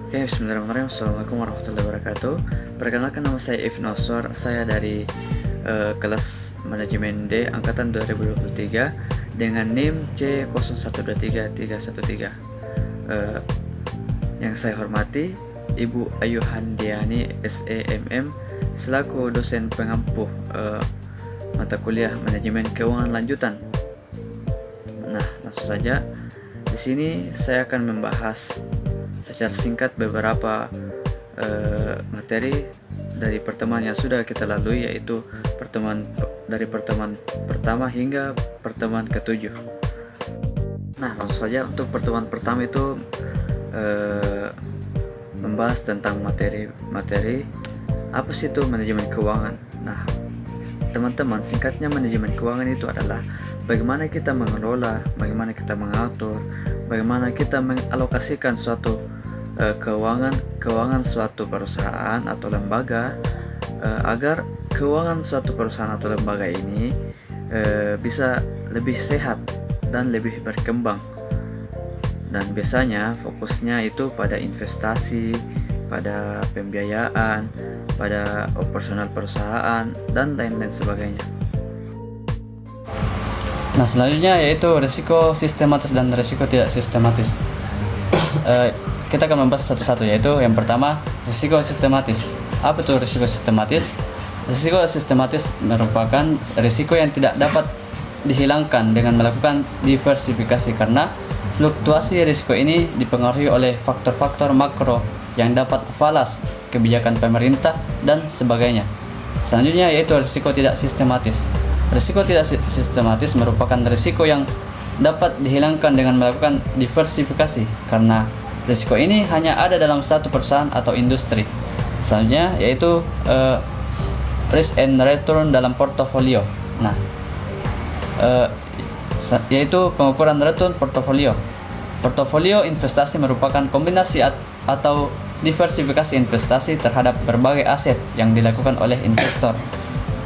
Oke, bismillahirrahmanirrahim. Assalamualaikum warahmatullahi wabarakatuh. Perkenalkan, nama saya Ifnu Aswar. Saya dari kelas Manajemen D Angkatan 2023 dengan NIM C01231313. Yang saya hormati Ibu Ayu Handiani SEMM selaku dosen pengampu mata kuliah Manajemen Keuangan Lanjutan. Nah, langsung saja. Di sini saya akan membahas secara singkat beberapa materi dari pertemuan yang sudah kita lalui, yaitu pertemuan pertama hingga pertemuan ke-7. Nah, langsung saja untuk pertemuan pertama itu membahas tentang materi apa sih itu manajemen keuangan. Nah, teman-teman, singkatnya manajemen keuangan itu adalah bagaimana kita mengelola, bagaimana kita mengatur, bagaimana kita mengalokasikan suatu keuangan suatu perusahaan atau lembaga agar keuangan suatu perusahaan atau lembaga ini bisa lebih sehat dan lebih berkembang. Dan biasanya fokusnya itu pada investasi, pada pembiayaan, pada operasional perusahaan, dan lain-lain sebagainya. Nah, selanjutnya yaitu risiko sistematis dan risiko tidak sistematis. Kita akan membahas satu-satu, yaitu yang pertama, risiko sistematis. Apa itu risiko sistematis? Risiko sistematis merupakan risiko yang tidak dapat dihilangkan dengan melakukan diversifikasi, karena fluktuasi risiko ini dipengaruhi oleh faktor-faktor makro yang dapat falas, kebijakan pemerintah, dan sebagainya. Selanjutnya yaitu risiko tidak sistematis. Risiko tidak sistematis merupakan risiko yang dapat dihilangkan dengan melakukan diversifikasi, karena risiko ini hanya ada dalam satu perusahaan atau industri. Selanjutnya yaitu risk and return dalam portofolio. Nah, yaitu pengukuran return portofolio. Portofolio investasi merupakan kombinasi atau diversifikasi investasi terhadap berbagai aset yang dilakukan oleh investor.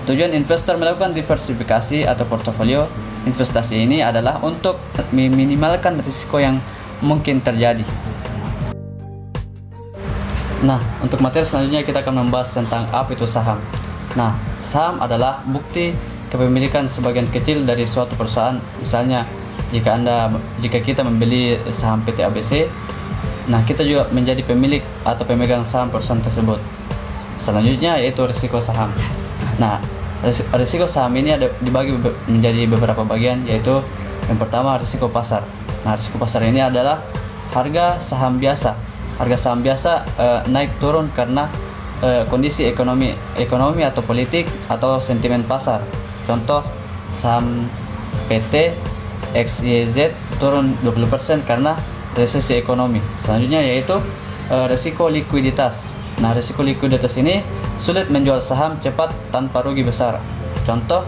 Tujuan investor melakukan diversifikasi atau portofolio investasi ini adalah untuk meminimalkan risiko yang mungkin terjadi. Nah, untuk materi selanjutnya kita akan membahas tentang apa itu saham. Nah, saham adalah bukti kepemilikan sebagian kecil dari suatu perusahaan. Misalnya, jika kita membeli saham PT ABC, nah kita juga menjadi pemilik atau pemegang saham perusahaan tersebut. Selanjutnya yaitu risiko saham. Nah, risiko saham ini ada dibagi menjadi beberapa bagian, yaitu yang pertama risiko pasar. Nah, risiko pasar ini adalah harga saham biasa. Harga saham biasa naik turun karena kondisi ekonomi atau politik atau sentimen pasar. Contoh, saham PT XYZ turun 20% karena resesi ekonomi. Selanjutnya yaitu risiko likuiditas. Nah, risiko likuiditas ini sulit menjual saham cepat tanpa rugi besar. Contoh,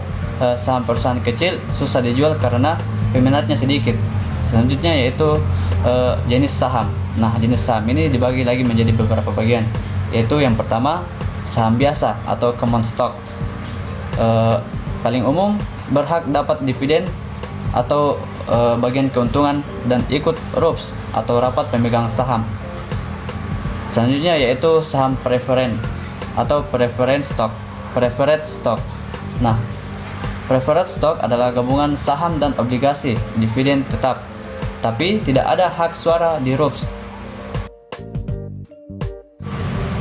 saham perusahaan kecil susah dijual karena peminatnya sedikit. Selanjutnya yaitu jenis saham. Nah, jenis saham ini dibagi lagi menjadi beberapa bagian, yaitu yang pertama saham biasa atau common stock. Paling umum berhak dapat dividen atau bagian keuntungan dan ikut RUPS atau rapat pemegang saham. Selanjutnya yaitu saham preferen atau preferred stock. Nah, preferred stock adalah gabungan saham dan obligasi dividen tetap, tapi tidak ada hak suara di RUPS.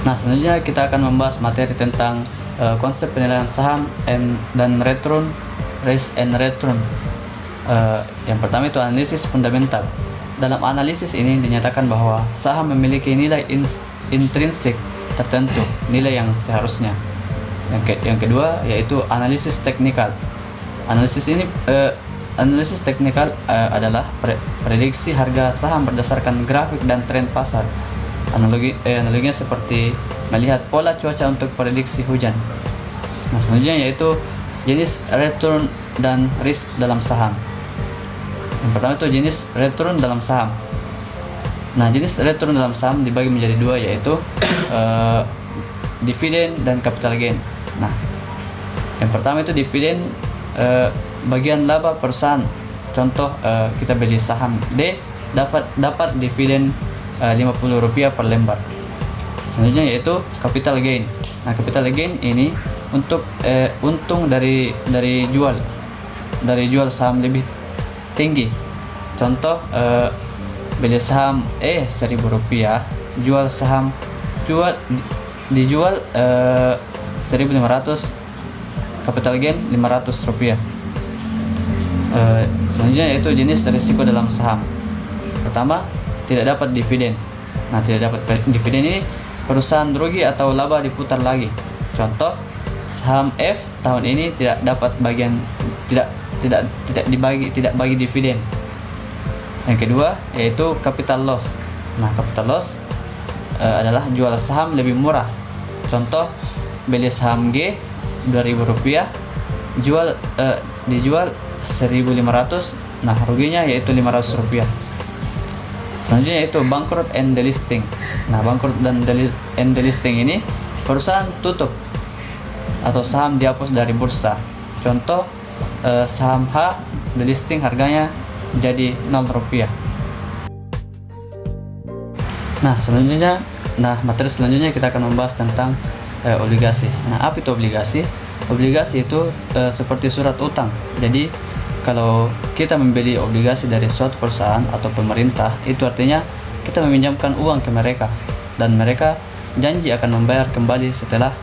Nah, selanjutnya kita akan membahas materi tentang konsep penilaian saham dan return, risk and return. Yang pertama itu analisis fundamental. Dalam analisis ini dinyatakan bahwa saham memiliki nilai intrinsik tertentu, nilai yang seharusnya. Yang kedua yaitu analisis teknikal. Analisis teknikal adalah prediksi harga saham berdasarkan grafik dan tren pasar. Analoginya seperti melihat pola cuaca untuk prediksi hujan. Nah, selanjutnya yaitu jenis return dan risk dalam saham. Yang pertama itu jenis return dalam saham. Nah, jenis return dalam saham dibagi menjadi dua, yaitu dividen dan capital gain. Nah, yang pertama itu dividen, bagian laba perusahaan. Contoh, kita beli saham D dapat dividen Rp50 per lembar. Selanjutnya yaitu capital gain. Nah, capital gain ini untuk untung dari jual saham lebih tinggi. Contoh, beli saham Rp1.000, dijual 1.500, capital gain Rp500. Selanjutnya yaitu jenis risiko dalam saham. Pertama, tidak dapat dividen. Nah, tidak dapat dividen ini perusahaan rugi atau laba diputar lagi. Contoh, saham F tahun ini tidak dapat tidak bagi dividen. Yang kedua yaitu capital loss. Nah, capital loss adalah jual saham lebih murah. Contoh, beli saham G Rp2.000, dijual 1.500. Nah, ruginya yaitu Rp500. Selanjutnya yaitu bangkrut and delisting. Nah, bangkrut dan delisting ini perusahaan tutup atau saham dihapus dari bursa. Contoh, saham H delisting harganya jadi Rp0. Materi selanjutnya kita akan membahas tentang obligasi. Nah, apa itu obligasi? Obligasi itu seperti surat utang. Jadi kalau kita membeli obligasi dari suatu perusahaan atau pemerintah, itu artinya kita meminjamkan uang ke mereka dan mereka janji akan membayar kembali setelah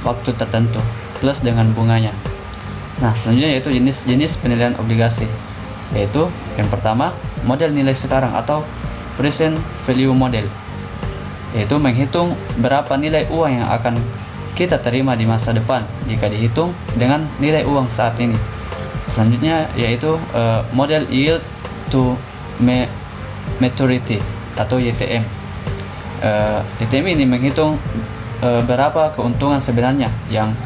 waktu tertentu plus dengan bunganya. Nah, selanjutnya yaitu jenis penilaian obligasi, yaitu yang pertama model nilai sekarang atau present value model, yaitu menghitung berapa nilai uang yang akan kita terima di masa depan jika dihitung dengan nilai uang saat ini. Selanjutnya yaitu model yield to maturity atau YTM. YTM ini menghitung berapa keuntungan sebenarnya yang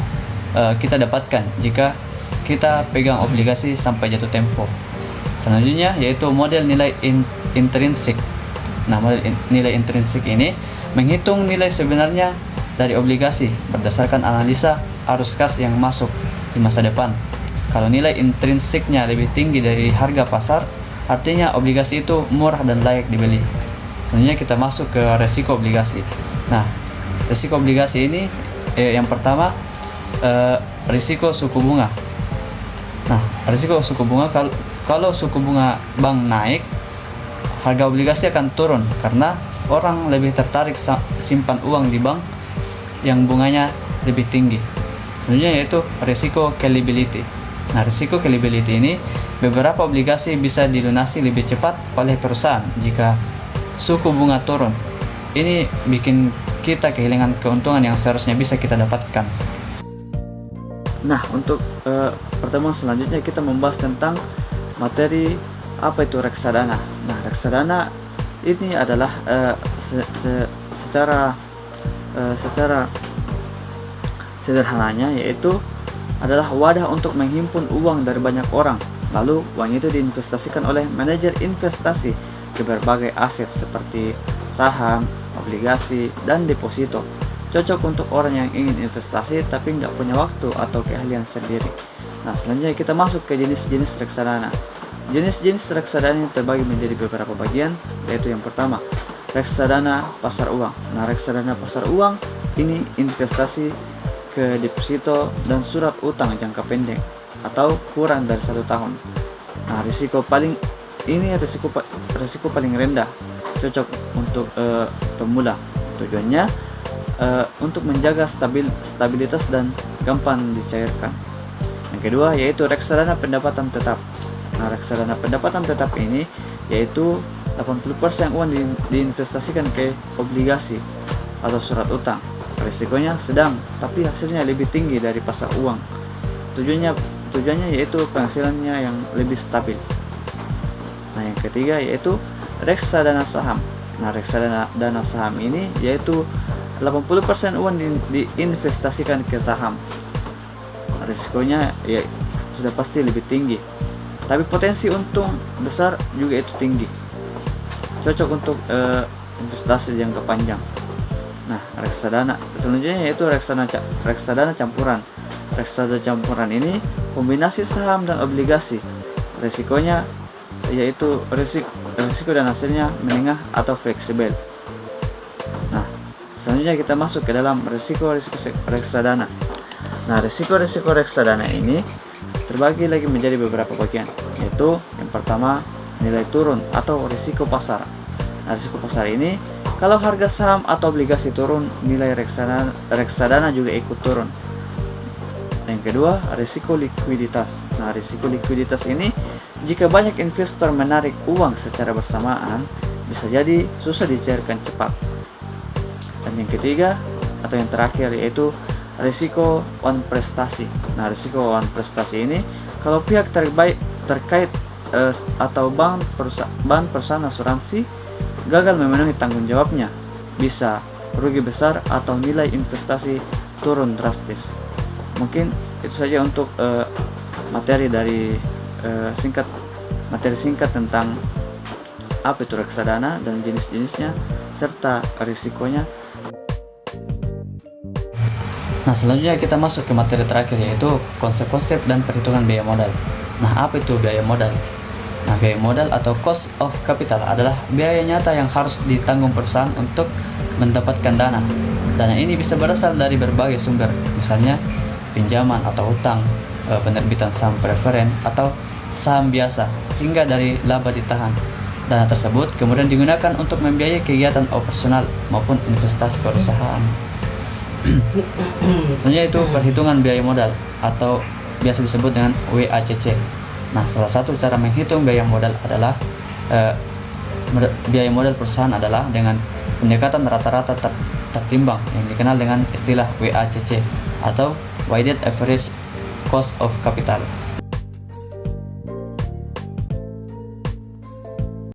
kita dapatkan jika kita pegang obligasi sampai jatuh tempo. Selanjutnya yaitu model nilai intrinsik. Nah, model nilai intrinsik ini menghitung nilai sebenarnya dari obligasi berdasarkan analisa arus kas yang masuk di masa depan. Kalau nilai intrinsiknya lebih tinggi dari harga pasar, artinya obligasi itu murah dan layak dibeli. Selanjutnya kita masuk ke resiko obligasi. Nah, resiko obligasi ini yang pertama risiko suku bunga. Nah, risiko suku bunga, kalau suku bunga bank naik, harga obligasi akan turun karena orang lebih tertarik simpan uang di bank yang bunganya lebih tinggi. Selanjutnya yaitu risiko callability. Nah, risiko callability ini beberapa obligasi bisa dilunasi lebih cepat oleh perusahaan jika suku bunga turun. Ini bikin kita kehilangan keuntungan yang seharusnya bisa kita dapatkan. Nah, untuk pertemuan selanjutnya kita membahas tentang materi apa itu reksadana. Nah, reksadana ini adalah secara sederhananya yaitu adalah wadah untuk menghimpun uang dari banyak orang. Lalu uang itu diinvestasikan oleh manajer investasi ke berbagai aset seperti saham, obligasi, dan deposito. Cocok untuk orang yang ingin investasi tapi nggak punya waktu atau keahlian sendiri. Nah, selanjutnya kita masuk ke jenis-jenis reksadana. Jenis-jenis reksadana yang terbagi menjadi beberapa bagian, yaitu yang pertama, reksadana pasar uang. Nah, reksadana pasar uang ini investasi ke deposito dan surat utang jangka pendek atau kurang dari 1 tahun. Nah, risiko paling rendah, cocok untuk pemula. Tujuannya untuk menjaga stabilitas dan gampang dicairkan. Yang kedua yaitu reksadana pendapatan tetap. Nah, reksadana pendapatan tetap ini yaitu 80% uang diinvestasikan ke obligasi atau surat utang. Risikonya sedang, tapi hasilnya lebih tinggi dari pasar uang. Tujuannya yaitu penghasilannya yang lebih stabil. Nah, yang ketiga yaitu reksadana saham. Nah, reksadana saham ini yaitu 80% uang diinvestasikan ke saham. Risikonya ya sudah pasti lebih tinggi, tapi potensi untung besar juga itu tinggi. Cocok untuk investasi jangka panjang. Nah, reksadana selanjutnya yaitu reksadana campuran. Reksadana campuran ini kombinasi saham dan obligasi. Risikonya yaitu risiko dan hasilnya menengah atau fleksibel. selanjutnya kita masuk ke dalam risiko-risiko reksadana. Nah, risiko-risiko reksadana ini terbagi lagi menjadi beberapa bagian, yaitu yang pertama nilai turun atau risiko pasar. Nah, risiko pasar ini kalau harga saham atau obligasi turun, nilai reksadana juga ikut turun. Yang kedua, risiko likuiditas. Nah, risiko likuiditas ini jika banyak investor menarik uang secara bersamaan, bisa jadi susah dicairkan cepat. Dan yang ketiga atau yang terakhir yaitu risiko wan prestasi. Nah, risiko wan prestasi ini kalau pihak terkait atau perusahaan asuransi gagal memenuhi tanggung jawabnya, bisa rugi besar atau nilai investasi turun drastis. Mungkin itu saja untuk materi dari materi singkat tentang apa itu reksadana dan jenis-jenisnya serta risikonya. Nah, selanjutnya kita masuk ke materi terakhir, yaitu konsep-konsep dan perhitungan biaya modal. Nah, apa itu biaya modal? Nah, biaya modal atau cost of capital adalah biaya nyata yang harus ditanggung perusahaan untuk mendapatkan dana. Dana ini bisa berasal dari berbagai sumber, misalnya pinjaman atau utang, penerbitan saham preferen atau saham biasa, hingga dari laba ditahan. Dana tersebut kemudian digunakan untuk membiayai kegiatan operasional maupun investasi perusahaan. Selanjutnya itu perhitungan biaya modal atau biasa disebut dengan WACC. Nah, salah satu cara menghitung biaya modal adalah biaya modal perusahaan adalah dengan pendekatan rata-rata tertimbang yang dikenal dengan istilah WACC atau Weighted Average Cost of Capital.